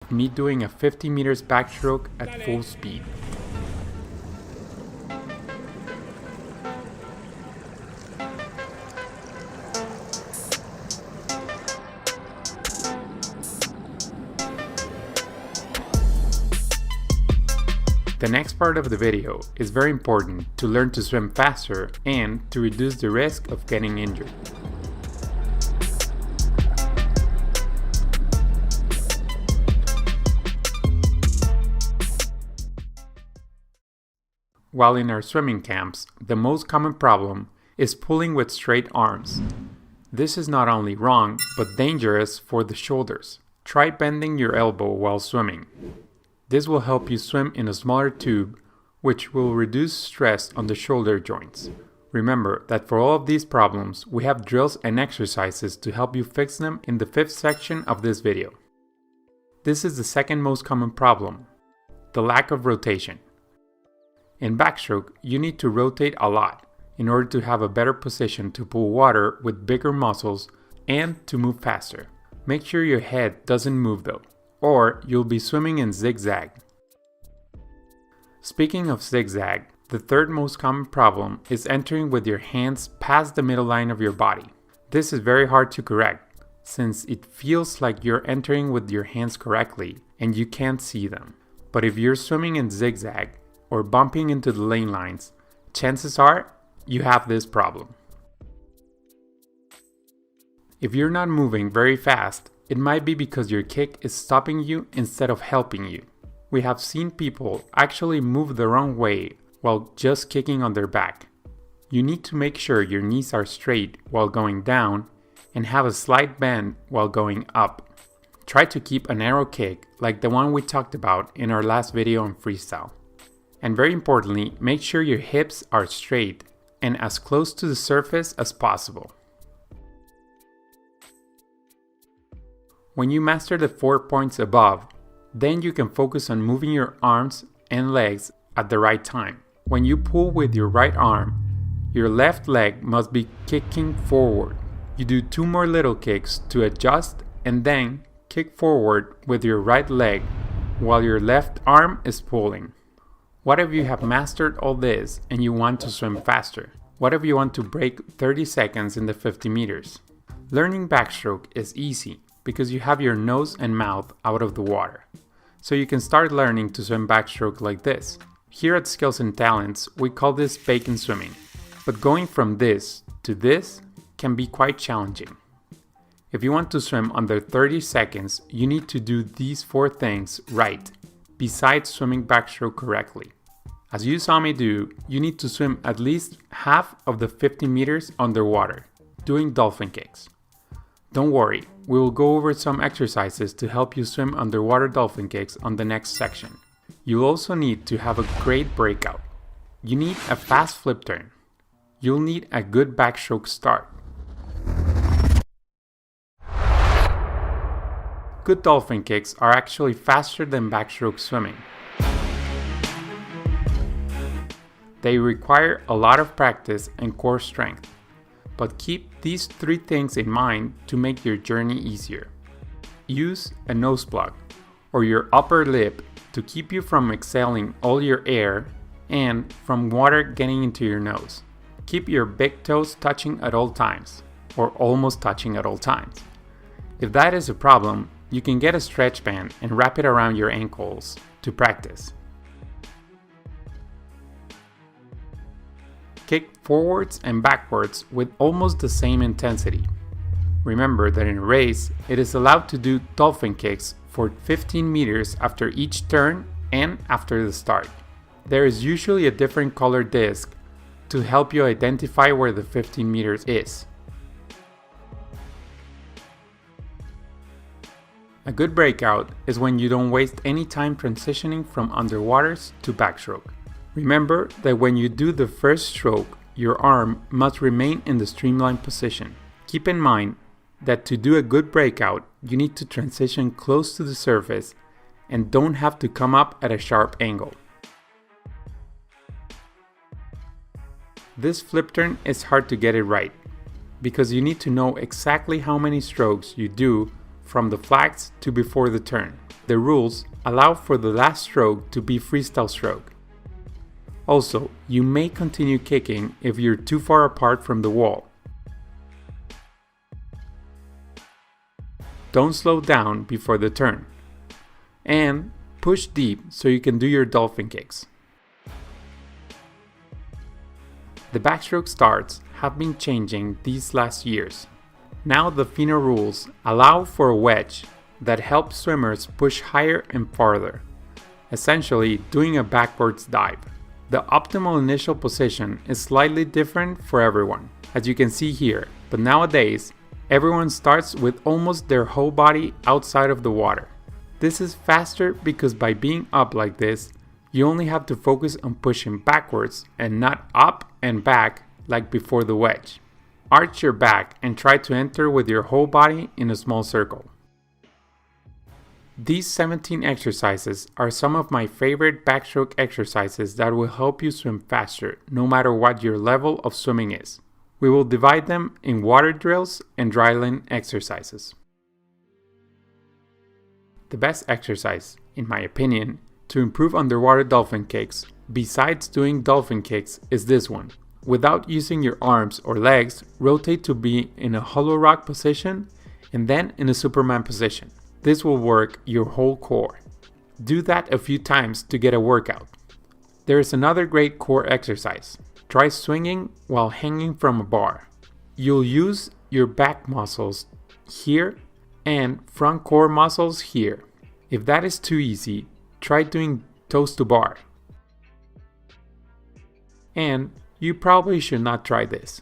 of me doing a 50 meters backstroke at full speed. The next part of the video is very important to learn to swim faster and to reduce the risk of getting injured. While in our swimming camps, the most common problem is pulling with straight arms. This is not only wrong, but dangerous for the shoulders. Try bending your elbow while swimming. This will help you swim in a smaller tube, which will reduce stress on the shoulder joints. Remember that for all of these problems, we have drills and exercises to help you fix them in the 5th section of this video. This is the second most common problem, the lack of rotation. In backstroke, you need to rotate a lot in order to have a better position to pull water with bigger muscles and to move faster. Make sure your head doesn't move though, or you'll be swimming in zigzag. Speaking of zigzag, the third most common problem is entering with your hands past the middle line of your body. This is very hard to correct, since it feels like you're entering with your hands correctly and you can't see them. But if you're swimming in zigzag or bumping into the lane lines, chances are you have this problem. If you're not moving very fast, it might be because your kick is stopping you instead of helping you. We have seen people actually move the wrong way while just kicking on their back. You need to make sure your knees are straight while going down and have a slight bend while going up. Try to keep a narrow kick like the one we talked about in our last video on freestyle. And very importantly, make sure your hips are straight and as close to the surface as possible. When you master the 4 points above, then you can focus on moving your arms and legs at the right time. When you pull with your right arm, your left leg must be kicking forward. You do 2 more little kicks to adjust and then kick forward with your right leg while your left arm is pulling. What if you have mastered all this and you want to swim faster? What if you want to break 30 seconds in the 50 meters? Learning backstroke is easy because you have your nose and mouth out of the water. So you can start learning to swim backstroke like this. Here at Skills and Talents, we call this bacon swimming. But going from this to this can be quite challenging. If you want to swim under 30 seconds, you need to do these 4 things right, besides swimming backstroke correctly. As you saw me do, you need to swim at least half of the 50 meters underwater, doing dolphin kicks. Don't worry, we will go over some exercises to help you swim underwater dolphin kicks on the next section. You'll also need to have a great breakout. You need a fast flip turn. You'll need a good backstroke start. Good dolphin kicks are actually faster than backstroke swimming. They require a lot of practice and core strength. But keep these 3 things in mind to make your journey easier. Use a nose plug or your upper lip to keep you from exhaling all your air and from water getting into your nose. Keep your big toes touching at all times, or almost touching at all times. If that is a problem, you can get a stretch band and wrap it around your ankles to practice. Kick forwards and backwards with almost the same intensity. Remember that in a race, it is allowed to do dolphin kicks for 15 meters after each turn and after the start. There is usually a different color disc to help you identify where the 15 meters is. A good breakout is when you don't waste any time transitioning from underwaters to backstroke. Remember that when you do the first stroke, your arm must remain in the streamlined position. Keep in mind that to do a good breakout, you need to transition close to the surface and don't have to come up at a sharp angle. This flip turn is hard to get it right because you need to know exactly how many strokes you do from the flags to before the turn. The rules allow for the last stroke to be freestyle stroke. Also, you may continue kicking if you're too far apart from the wall. Don't slow down before the turn. And push deep so you can do your dolphin kicks. The backstroke starts have been changing these last years. Now the FINA rules allow for a wedge that helps swimmers push higher and farther, essentially doing a backwards dive. The optimal initial position is slightly different for everyone, as you can see here, but nowadays, everyone starts with almost their whole body outside of the water. This is faster because by being up like this, you only have to focus on pushing backwards and not up and back like before the wedge. Arch your back and try to enter with your whole body in a small circle. These 17 exercises are some of my favorite backstroke exercises that will help you swim faster, no matter what your level of swimming is. We will divide them in water drills and dryland exercises. The best exercise, in my opinion, to improve underwater dolphin kicks, besides doing dolphin kicks, is this one. Without using your arms or legs, rotate to be in a hollow rock position and then in a Superman position. This will work your whole core. Do that a few times to get a workout. There is another great core exercise. Try swinging while hanging from a bar. You'll use your back muscles here and front core muscles here. If that is too easy, try doing toes to bar. And you probably should not try this.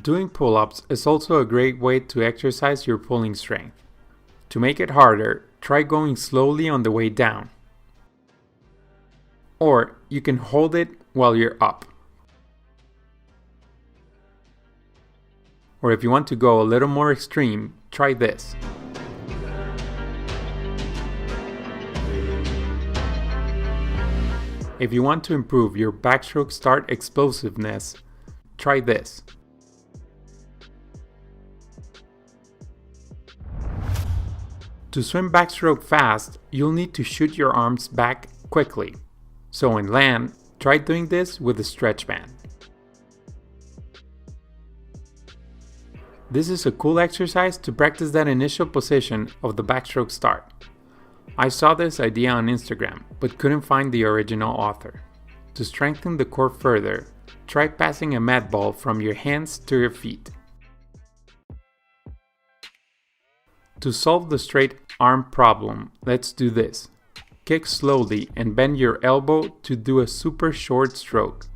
Doing pull-ups is also a great way to exercise your pulling strength. To make it harder, try going slowly on the way down. Or you can hold it while you're up. Or if you want to go a little more extreme, try this. If you want to improve your backstroke start explosiveness, try this. To swim backstroke fast, you'll need to shoot your arms back quickly. So in land, try doing this with a stretch band. This is a cool exercise to practice that initial position of the backstroke start. I saw this idea on Instagram, but couldn't find the original author. To strengthen the core further, try passing a mat ball from your hands to your feet. To solve the straight arm problem, let's do this. Kick slowly and bend your elbow to do a super short stroke.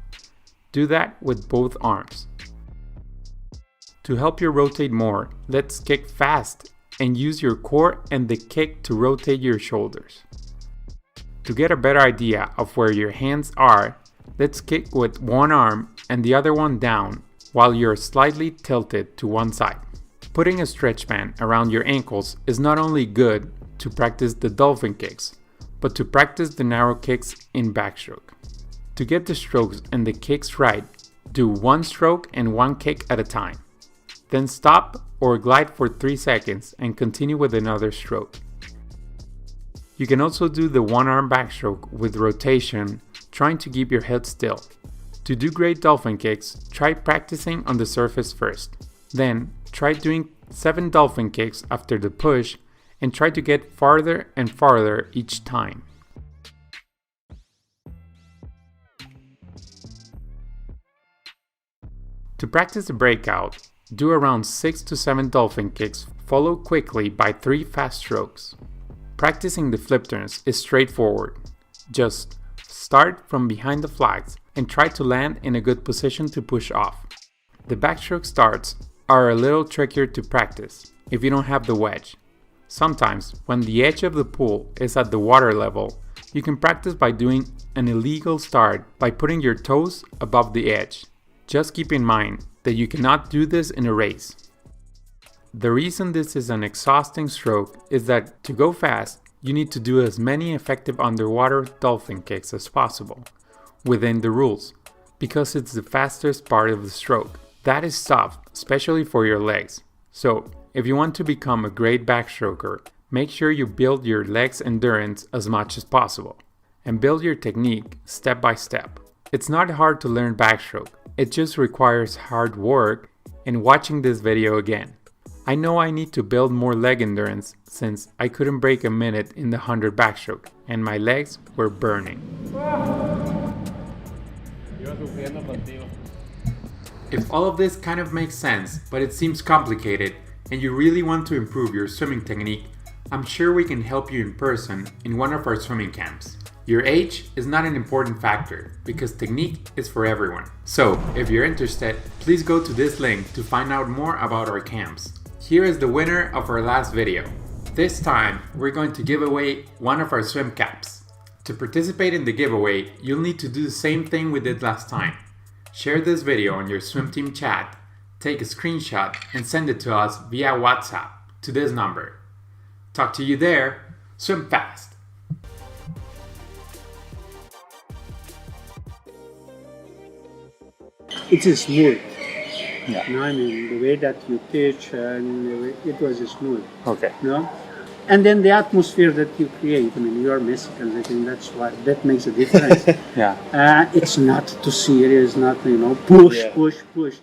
Do that with both arms. To help you rotate more, let's kick fast and use your core and the kick to rotate your shoulders. To get a better idea of where your hands are, let's kick with one arm and the other one down while you're slightly tilted to one side. Putting a stretch band around your ankles is not only good to practice the dolphin kicks, but to practice the narrow kicks in backstroke. To get the strokes and the kicks right, do one stroke and one kick at a time. Then stop or glide for 3 seconds and continue with another stroke. You can also do the one arm backstroke with rotation, trying to keep your head still. To do great dolphin kicks, try practicing on the surface first. Then try doing 7 dolphin kicks after the push and try to get farther and farther each time. To practice the breakout, do around 6 to 7 dolphin kicks followed quickly by 3 fast strokes. Practicing the flip turns is straightforward. Just start from behind the flags and try to land in a good position to push off. The backstroke starts are a little trickier to practice if you don't have the wedge. Sometimes, when the edge of the pool is at the water level, you can practice by doing an illegal start by putting your toes above the edge. Just keep in mind that you cannot do this in a race. The reason this is an exhausting stroke is that to go fast, you need to do as many effective underwater dolphin kicks as possible within the rules, because it's the fastest part of the stroke. That is tough, especially for your legs. So, if you want to become a great backstroker, make sure you build your legs' endurance as much as possible, and build your technique step by step. It's not hard to learn backstroke, it just requires hard work and watching this video again. I know I need to build more leg endurance since I couldn't break a minute in the 100 backstroke and my legs were burning. If all of this kind of makes sense, but it seems complicated, and you really want to improve your swimming technique, I'm sure we can help you in person in one of our swimming camps. Your age is not an important factor because technique is for everyone. So, if you're interested, please go to this link to find out more about our camps. Here is the winner of our last video. This time, we're going to give away one of our swim caps. To participate in the giveaway, you'll need to do the same thing we did last time. Share this video on your swim team chat, take a screenshot, and send it to us via WhatsApp to this number. Talk to you there. Swim fast! It is smooth. Yeah. You know, I mean, the way that you teach, and it was smooth. Okay. You know? And then the atmosphere that you create. I mean, you are Mexicans. I think that's what that makes a difference. Yeah. It's not too serious. Not push, Yeah. push, push.